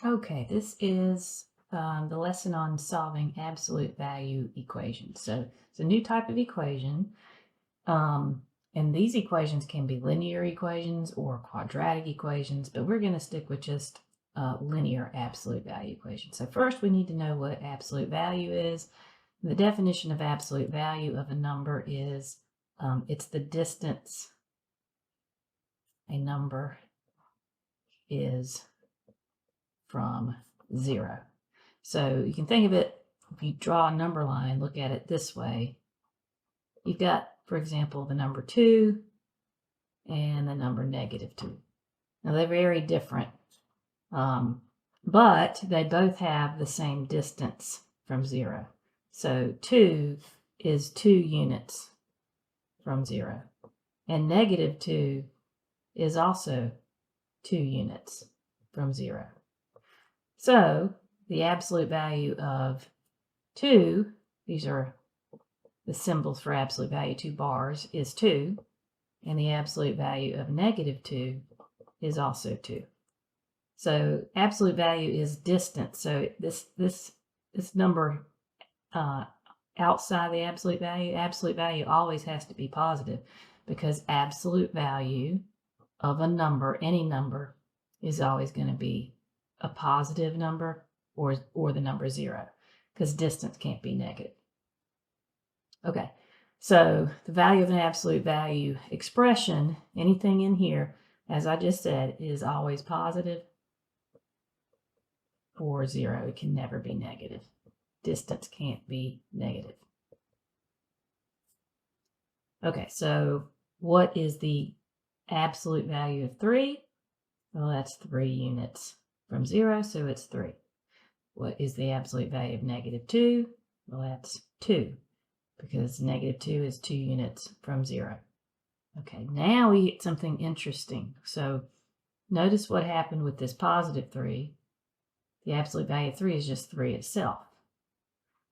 Okay, this is the lesson on solving absolute value equations. So it's a new type of equation, and these equations can be linear equations or quadratic equations, but we're going to stick with just linear absolute value equations. So first we need to know what absolute value is. The definition of absolute value of a number is it's the distance a number is from 0. So you can think of it, if you draw a number line, look at it this way. You've got, for example, the number 2 and the number -2. Now they're very different, but they both have the same distance from 0. So 2 is 2 units from 0. And -2 is also 2 units from 0. So the absolute value of 2, these are the symbols for absolute value, 2 bars, is 2. And the absolute value of -2 is also 2. So absolute value is distance. So this number outside the absolute value always has to be positive, because absolute value of a number, any number, is always going to be a positive number or the number 0, because distance can't be negative. Okay, so the value of an absolute value expression, anything in here, as I just said, is always positive or 0. It can never be negative. Distance can't be negative. Okay, so what is the absolute value of 3? Well, that's 3 units from 0, so it's 3. What is the absolute value of -2? Well, that's 2, because -2 is 2 units from 0. Okay, now we get something interesting. So notice what happened with this +3. The absolute value of 3 is just 3 itself,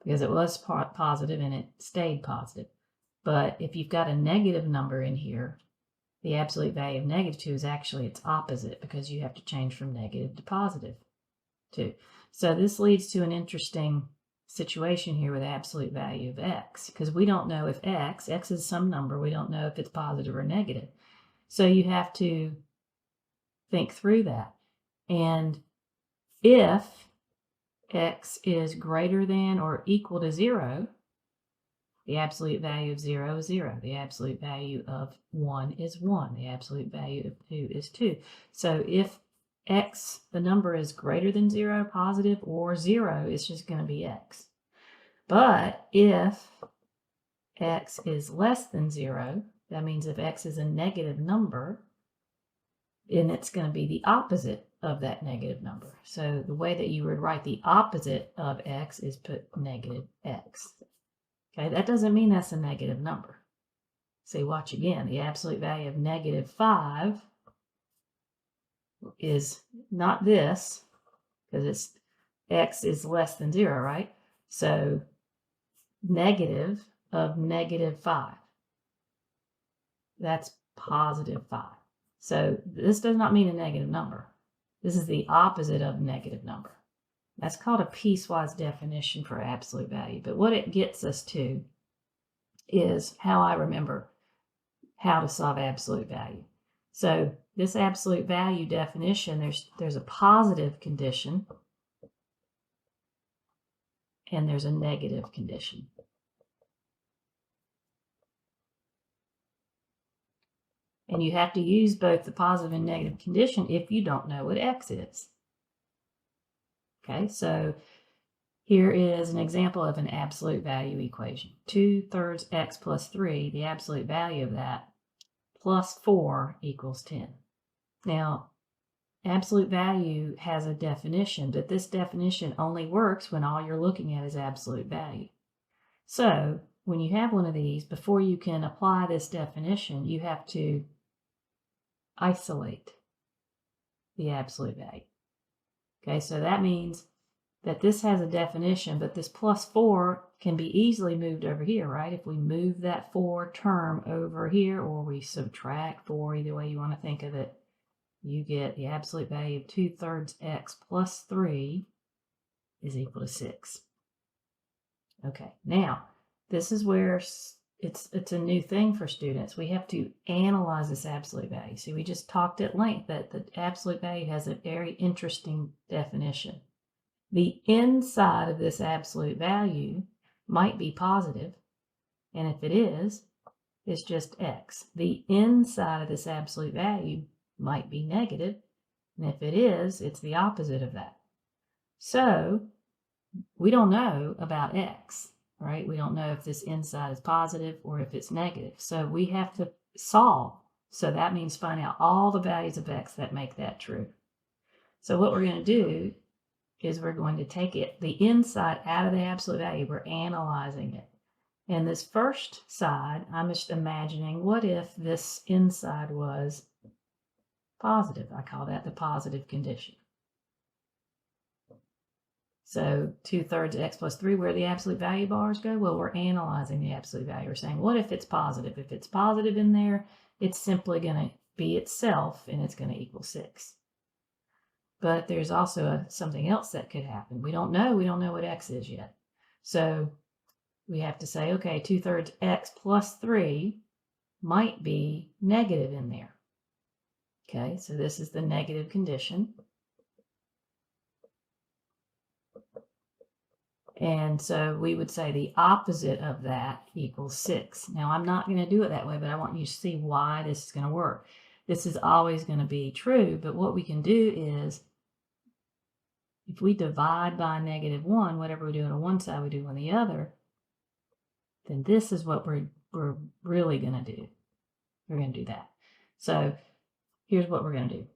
because it was positive and it stayed positive. But if you've got a negative number in here, the absolute value of -2 is actually its opposite, because you have to change from negative to positive 2. So this leads to an interesting situation here with absolute value of x, because we don't know if x is some number, we don't know if it's positive or negative. So you have to think through that. And if x is greater than or equal to 0, the absolute value of 0 is 0. The absolute value of 1 is 1. The absolute value of 2 is 2. So if x, the number, is greater than 0, positive, or 0, it's just going to be x. But if x is less than 0, that means if x is a negative number, then it's going to be the opposite of that negative number. So the way that you would write the opposite of x is put -x. Okay, that doesn't mean that's a negative number. See, watch again. The absolute value of -5 is not this, because it's x is less than 0, right? So negative of -5. That's +5. So this does not mean a negative number. This is the opposite of negative number. That's called a piecewise definition for absolute value. But what it gets us to is how I remember how to solve absolute value. So this absolute value definition, there's a positive condition and there's a negative condition. And you have to use both the positive and negative condition if you don't know what x is. Okay, so here is an example of an absolute value equation. 2/3 x plus 3, the absolute value of that, plus 4 equals 10. Now, absolute value has a definition, but this definition only works when all you're looking at is absolute value. So when you have one of these, before you can apply this definition, you have to isolate the absolute value. Okay, so that means that this has a definition, but this plus 4 can be easily moved over here, right? If we move that 4 term over here, or we subtract 4, either way you want to think of it, you get the absolute value of 2/3 x plus 3 is equal to 6. Okay, now this is where it's a new thing for students. We have to analyze this absolute value. See, we just talked at length that the absolute value has a very interesting definition. The inside of this absolute value might be positive, and if it is, it's just x. The inside of this absolute value might be negative, and if it is, it's the opposite of that. So we don't know about x, right? We don't know if this inside is positive or if it's negative. So we have to solve. So that means find out all the values of x that make that true. So what we're going to do is we're going to take the inside out of the absolute value. We're analyzing it. And this first side, I'm just imagining, what if this inside was positive? I call that the positive condition. So 2/3 x plus 3, where the absolute value bars go? Well, we're analyzing the absolute value. We're saying, what if it's positive? If it's positive in there, it's simply going to be itself, and it's going to equal 6. But there's also something else that could happen. We don't know what x is yet. So we have to say, okay, 2/3 x plus 3 might be negative in there. Okay, so this is the negative condition. And so we would say the opposite of that equals 6. Now, I'm not going to do it that way, but I want you to see why this is going to work. This is always going to be true, but what we can do is, if we divide by -1, whatever we do on one side, we do on the other, then this is what we're really going to do. We're going to do that. So here's what we're going to do.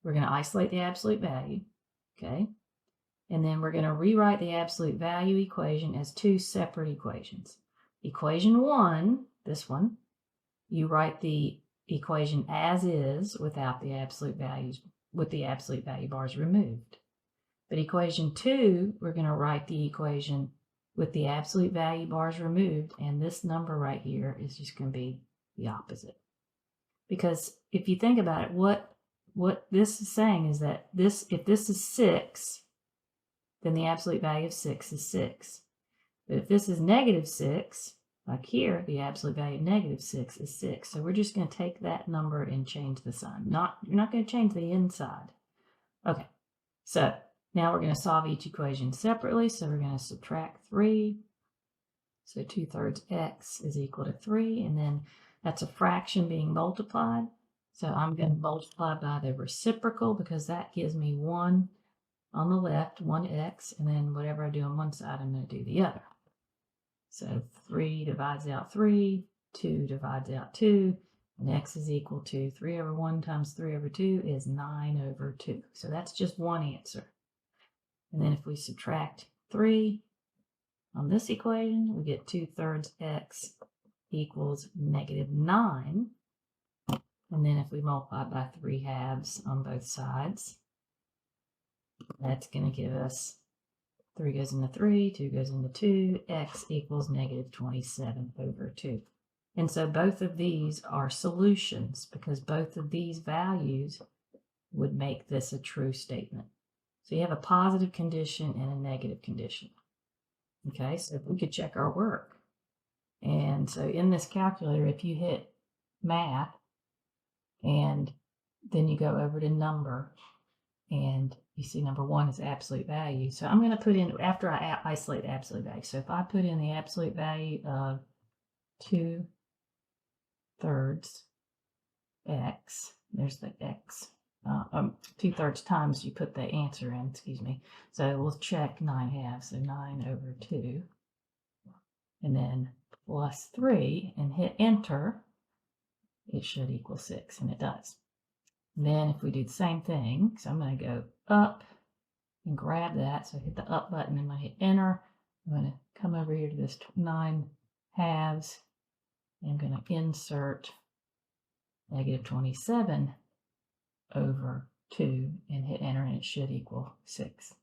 We're going to isolate the absolute value, okay? And then we're going to rewrite the absolute value equation as two separate equations. Equation 1, this one, you write the equation as is without the absolute values, with the absolute value bars removed. But equation 2, we're going to write the equation with the absolute value bars removed, and this number right here is just going to be the opposite. Because if you think about it, what this is saying is that if this is 6, then the absolute value of 6 is 6. But if this is -6, like here, the absolute value of -6 is 6. So we're just going to take that number and change the sign. You're not going to change the inside. Okay, so now we're going to solve each equation separately. So we're going to subtract 3. So 2/3 x is equal to 3. And then that's a fraction being multiplied. So I'm going to multiply by the reciprocal because that gives me 1 on the left, 1x. And then whatever I do on one side, I'm going to do the other. So 3 divides out 3. 2 divides out 2. And x is equal to 3 over 1 times 3 over 2 is 9 over 2. So that's just one answer. And then if we subtract 3 on this equation, we get 2/3 x equals -9. And then if we multiply by 3/2 on both sides, that's going to give us 3 goes into 3, 2 goes into 2, x equals -27 over 2. And so both of these are solutions because both of these values would make this a true statement. So you have a positive condition and a negative condition. Okay, so if we could check our work. And so in this calculator, if you hit math and then you go over to number and you see number 1 is absolute value. So I'm going to put in, after I isolate the absolute value. So if I put in the absolute value of 2/3 x, there's the x, 2/3 times you put the answer in, excuse me. So we'll check 9/2, so 9 over 2. And then plus 3 and hit enter, it should equal 6, and it does. And then if we do the same thing, so I'm going to go up and grab that. So I hit the up button and I hit enter. I'm going to come over here to this 9/2. And I'm going to insert -27 over 2 and hit enter, and it should equal 6.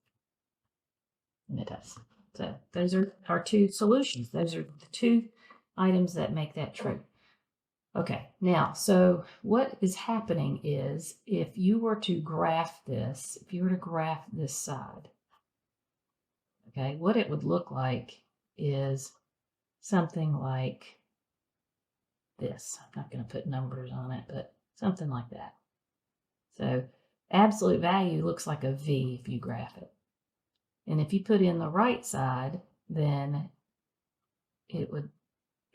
And it does. So those are our two solutions. Those are the two items that make that true. Okay, now, so what is happening is if you were to graph this, side, okay, what it would look like is something like this. I'm not going to put numbers on it, but something like that. So absolute value looks like a V if you graph it. And if you put in the right side, then it would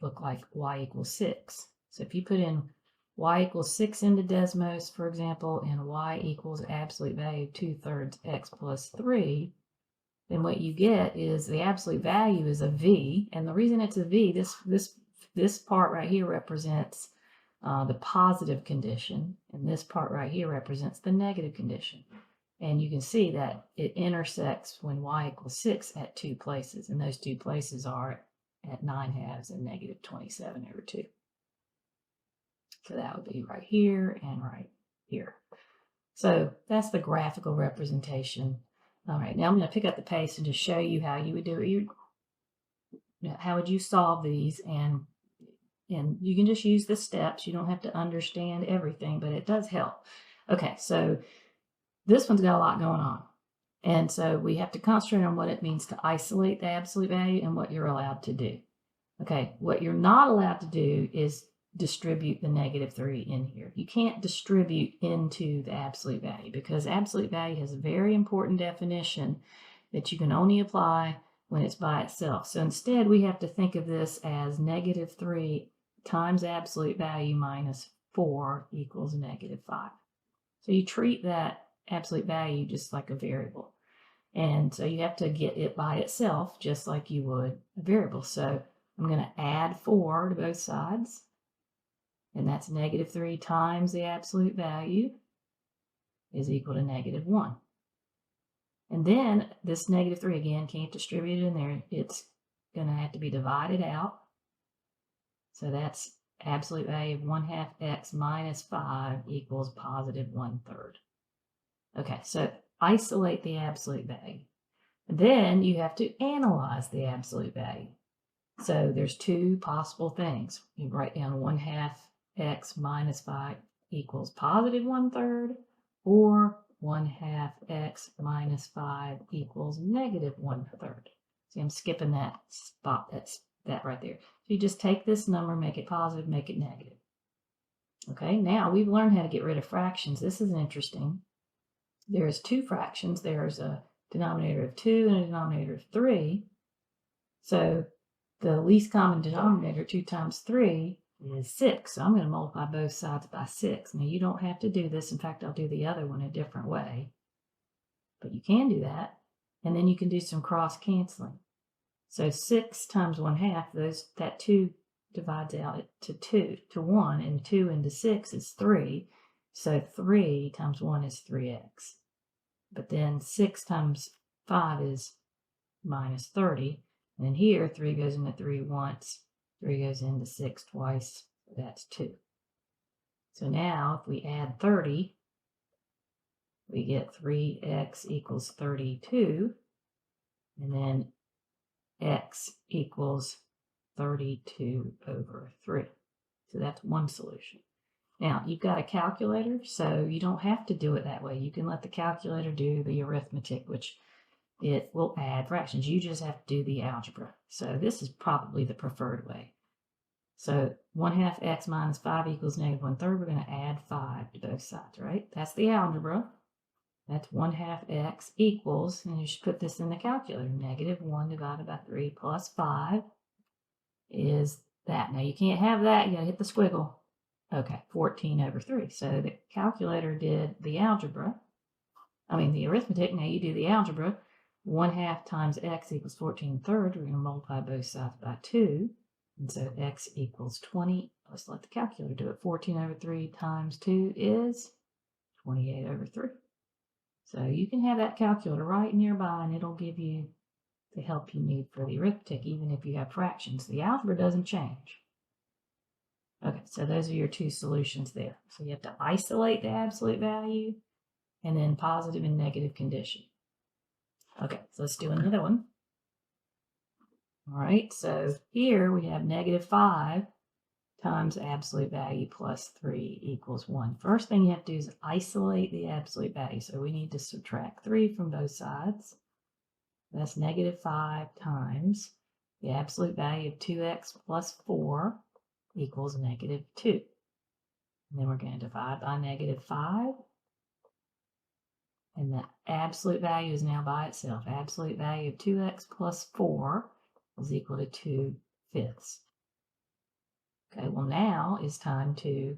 look like y equals 6. So if you put in y equals 6 into Desmos, for example, and y equals absolute value of 2/3 x plus 3, then what you get is the absolute value is a v. And the reason it's a v, this part right here represents the positive condition, and this part right here represents the negative condition. And you can see that it intersects when y equals 6 at two places, and those two places are at 9/2 and negative 27/2. So that would be right here and right here. So that's the graphical representation. All right, now I'm going to pick up the pace and just show you how you would do it. How would you solve these? And you can just use the steps. You don't have to understand everything, but it does help. Okay, so this one's got a lot going on. And so we have to concentrate on what it means to isolate the absolute value and what you're allowed to do. Okay, what you're not allowed to do is distribute the -3 in here. You can't distribute into the absolute value because absolute value has a very important definition that you can only apply when it's by itself. So instead, we have to think of this as -3 times absolute value minus 4 equals -5. So you treat that absolute value just like a variable. And so you have to get it by itself just like you would a variable. So I'm going to add 4 to both sides. And that's -3 times the absolute value is equal to -1. And then this -3 again can't distribute it in there. It's going to have to be divided out. So that's absolute value of 1/2 x minus 5 equals positive 1/3. Okay, so isolate the absolute value. Then you have to analyze the absolute value. So there's two possible things. You write down 1/2 x minus 5 equals positive 1/3, or 1/2 x minus 5 equals negative 1/3. See, I'm skipping that spot. That's that right there. So you just take this number, make it positive, make it negative. Okay, now we've learned how to get rid of fractions. This is interesting. There's two fractions. There's a denominator of 2 and a denominator of 3. So the least common denominator, 2 times 3, is 6. So I'm going to multiply both sides by 6. Now, you don't have to do this. In fact, I'll do the other one a different way. But you can do that. And then you can do some cross-canceling. So 6 times 1/2, that 2 divides out to 1, and 2 into 6 is 3. So 3 times 1 is 3x. But then 6 times 5 is minus 30. And then here, 3 goes into 3 once, 3 goes into 6 twice, so that's 2. So now, if we add 30, we get 3x equals 32, and then x equals 32/3. So that's one solution. Now, you've got a calculator, so you don't have to do it that way. You can let the calculator do the arithmetic, which it will add fractions. You just have to do the algebra. So this is probably the preferred way. So 1/2 x minus 5 equals -1/3. We're going to add 5 to both sides, right? That's the algebra. That's 1/2 x equals, and you should put this in the calculator, -1 divided by 3 plus 5 is that. Now you can't have that. You got to hit the squiggle. Okay, 14/3. So the calculator did the algebra. I mean the arithmetic. Now you do the algebra. 1/2 times x equals 14/3. We're going to multiply both sides by 2. And so x equals 20. Let's let the calculator do it. 14/3 times 2 is 28/3. So you can have that calculator right nearby, and it'll give you the help you need for the arithmetic, even if you have fractions. The algebra doesn't change. Okay, so those are your two solutions there. So you have to isolate the absolute value, and then positive and negative condition. Okay, so let's do another one. All right, so here we have -5 times absolute value plus 3 equals 1. First thing you have to do is isolate the absolute value. So we need to subtract 3 from both sides. That's negative 5 times the absolute value of 2x plus 4 equals negative 2. And then we're going to divide by negative 5. And the absolute value is now by itself. Absolute value of 2x plus 4 is equal to 2/5. Okay, well now it's time to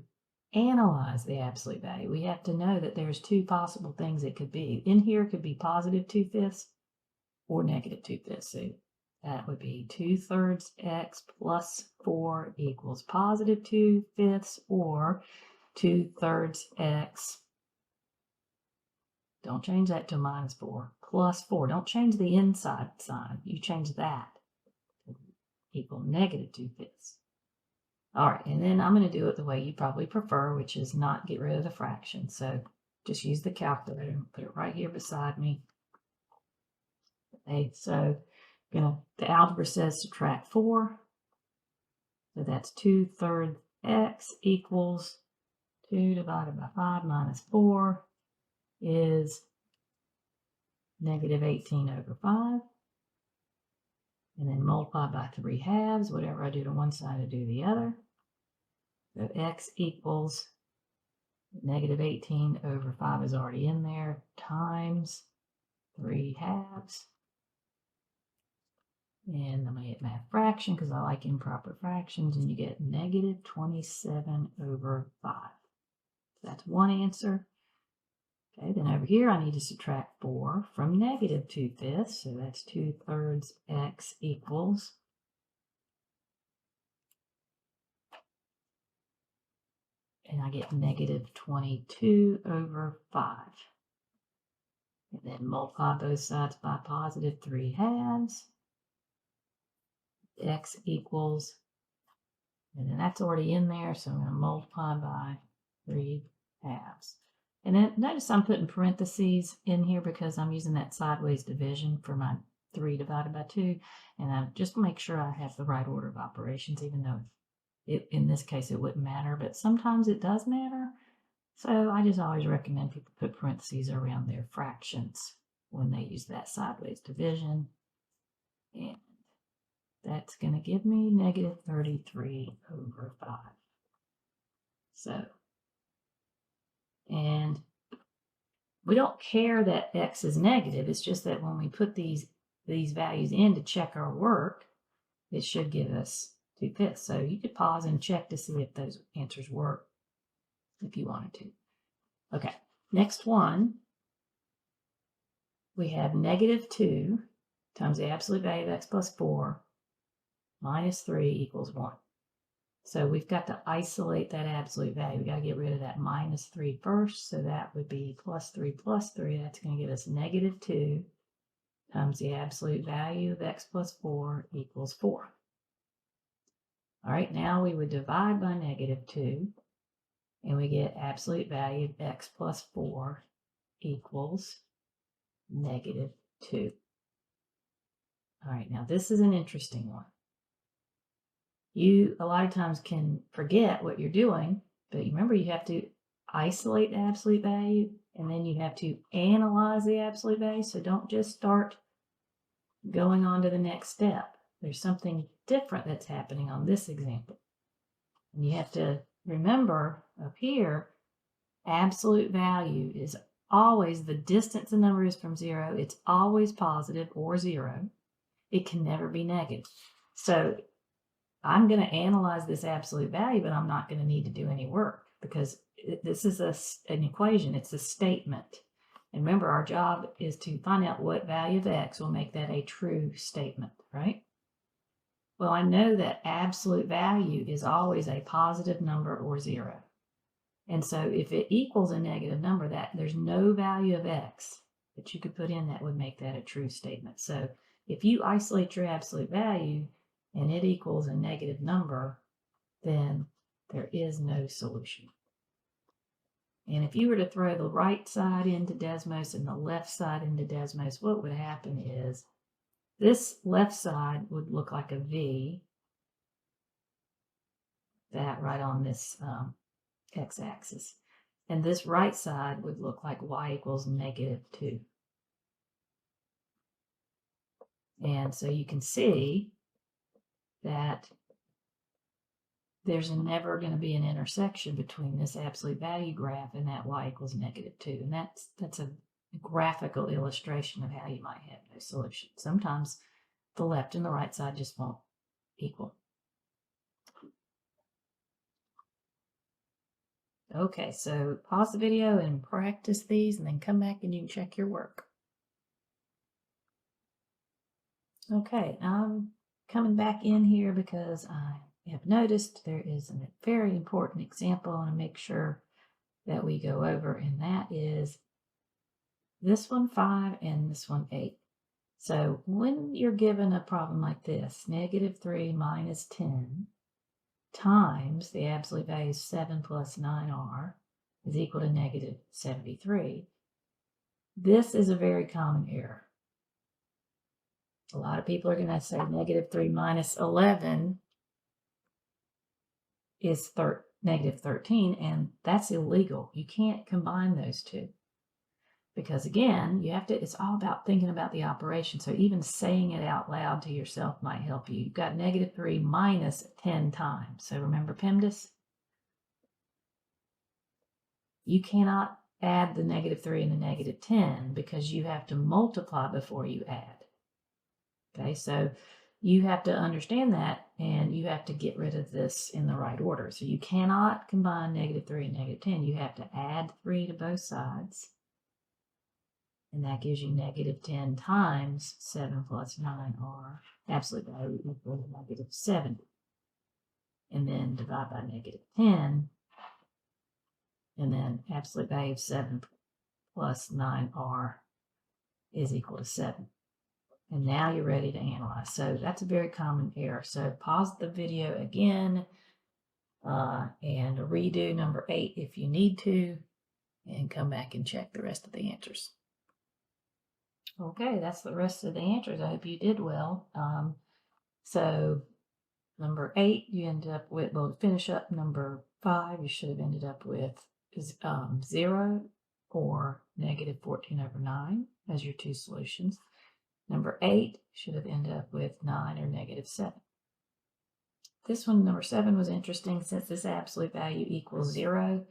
analyze the absolute value. We have to know that there's two possible things it could be. In here it could be positive 2/5 or negative 2/5. So that would be 2/3 x plus 4 equals positive 2/5 or 2/3 x. Don't change that to minus 4 plus 4. Don't change the inside sign. You change that to equal negative 2/5. All right, and then I'm going to do it the way you probably prefer, which is not get rid of the fraction. So just use the calculator and put it right here beside me. Okay, so the algebra says subtract 4. So that's 2/3 x equals 2 divided by 5 minus 4 is negative 18 over 5. And then multiply by 3/2. Whatever I do to one side, I do the other. So x equals negative 18 over 5 is already in there, times 3/2. And I'm going to hit math fraction because I like improper fractions, and you get negative 27 over 5. That's one answer. Okay, then over here I need to subtract 4 from negative 2/5, so that's 2/3 x equals and I get negative 22 over 5. And then multiply both sides by positive 3/2. X equals, and then that's already in there, so I'm going to multiply by 3/2. And then notice I'm putting parentheses in here because I'm using that sideways division for my 3 divided by 2. And I just make sure I have the right order of operations, even though in this case it wouldn't matter, but sometimes it does matter. So I just always recommend people put parentheses around their fractions when they use that sideways division. And that's going to give me negative 33 over 5. So, and we don't care that x is negative. It's just that when we put these values in to check our work, it should give us 2/5. So you could pause and check to see if those answers work if you wanted to. Okay, next one. We have negative 2 times the absolute value of x plus 4 minus 3 equals 1. So we've got to isolate that absolute value. We've got to get rid of that minus 3 first. So that would be plus 3 plus 3. That's going to give us negative 2 times the absolute value of x plus 4 equals 4. All right, now we would divide by negative 2, and we get absolute value of x plus 4 equals negative 2. All right, now this is an interesting one. You a lot of times can forget what you're doing, but remember you have to isolate the absolute value and then you have to analyze the absolute value. So don't just start going on to the next step. There's something different that's happening on this example. And you have to remember up here, absolute value is always the distance the number is from 0. It's always positive or 0. It can never be negative. So I'm going to analyze this absolute value, but I'm not going to need to do any work because this is an equation. It's a statement. And remember, our job is to find out what value of x will make that a true statement, right? Well, I know that absolute value is always a positive number or 0. And so if it equals a negative number, that there's no value of x that you could put in that would make that a true statement. So if you isolate your absolute value and it equals a negative number, then there is no solution. And if you were to throw the right side into Desmos and the left side into Desmos, what would happen is this left side would look like a V, that right on this x-axis. And this right side would look like y equals -2. And so you can see that there's never going to be an intersection between this absolute value graph and that y equals -2. And that's a graphical illustration of how you might have no solution. Sometimes the left and the right side just won't equal. Okay, so pause the video and practice these, and then come back and you can check your work. Okay, I'm coming back in here because I have noticed there is a very important example I want to make sure that we go over, and that is this one 5 and this one 8. So when you're given a problem like this, -3 minus 10 times the absolute value 7 plus 9r is equal to -73. This is a very common error. A lot of people are going to say -3 minus 11 is -13, and that's illegal. You can't combine those two. Because again, it's all about thinking about the operation. So even saying it out loud to yourself might help you. You've got -3 minus 10 times. So remember PEMDAS? You cannot add the -3 and the -10 because you have to multiply before you add. Okay, so you have to understand that, and you have to get rid of this in the right order. So you cannot combine -3 and -10. You have to add 3 to both sides. And that gives you -10 times 7 plus 9r, absolute value equal to -7. And then divide by -10, and then absolute value of 7 plus 9r is equal to 7. And now you're ready to analyze. So that's a very common error. So pause the video again and redo number 8 if you need to, and come back and check the rest of the answers. Okay, that's the rest of the answers. I hope you did well. So number 8, you ended up with, well, to finish up number 5, you should have ended up with 0 or -14/9 as your two solutions. Number 8 should have ended up with 9 or -7. This one, number 7, was interesting since this absolute value equals 0.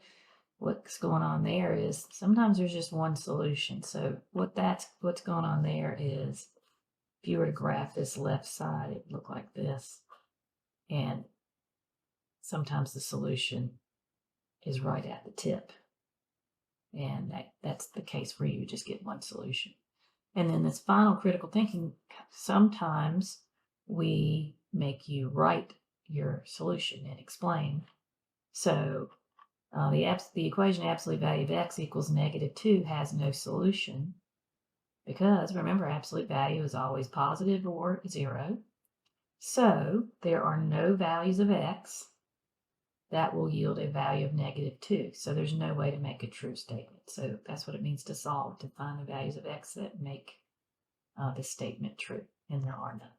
What's going on there is sometimes there's just one solution. So what's going on there is if you were to graph this left side, it would look like this. And sometimes the solution is right at the tip. And that's the case where you would just get one solution. And then this final critical thinking, sometimes we make you write your solution and explain. So the equation absolute value of x equals -2 has no solution because, remember, absolute value is always positive or 0. So there are no values of x that will yield a value of -2. So there's no way to make a true statement. So that's what it means to solve, to find the values of x that make this statement true, and there are none.